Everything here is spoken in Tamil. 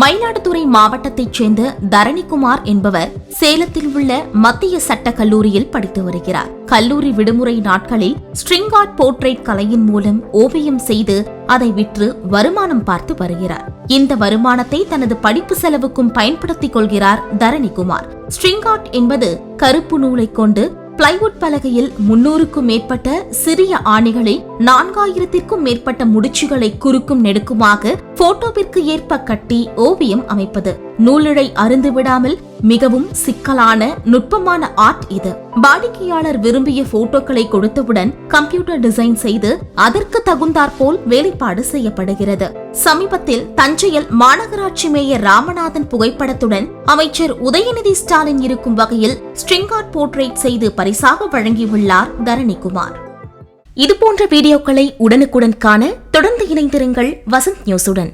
மயிலாடுதுறை மாவட்டத்தைச் சேர்ந்த தரணிக்குமார் என்பவர் சேலத்தில் உள்ள மத்திய சட்ட கல்லூரியில் படித்து வருகிறார். கல்லூரி விடுமுறை நாட்களில் ஸ்ட்ரிங் ஆர்ட் போர்ட்ரேட் கலையின் மூலம் ஓவியம் செய்து அதை விற்று வருமானம் பார்த்து வருகிறார். இந்த வருமானத்தை தனது படிப்பு செலவுக்கும் பயன்படுத்திக் கொள்கிறார் தரணிக்குமார். ஸ்ட்ரிங் ஆர்ட் என்பது கருப்பு நூலை கொண்டு பிளைவுட் பலகையில் 300க்கும் மேற்பட்ட சிறிய ஆணிகளில் 4000த்திற்கும் மேற்பட்ட முடிச்சுகளை குறுக்கும் நெடுக்குமாக போட்டோவிற்கு ஏற்ப கட்டி ஓவியம் அமைப்பது. நூலிழை அருந்து விடாமல் மிகவும் சிக்கலான நுட்பமான ஆர்ட் இது. வாடிக்கையாளர் விரும்பிய போட்டோக்களை கொடுத்தவுடன் கம்ப்யூட்டர் டிசைன் செய்து அதற்கு தகுந்தாற்போல் வேலைப்பாடு செய்யப்படுகிறது. சமீபத்தில் தஞ்சையில் மாநகராட்சி மேயர் ராமநாதன் புகைப்படத்துடன் அமைச்சர் உதயநிதி ஸ்டாலின் இருக்கும் வகையில் ஸ்ட்ரிங் ஆர்ட் போர்ட்ரேட் செய்து பரிசாக வழங்கியுள்ளார் தரணிக்குமார். இதுபோன்ற வீடியோக்களை உடனுக்குடன் காண தொடர்ந்து இணைந்திருங்கள் வசந்த் நியூஸுடன்.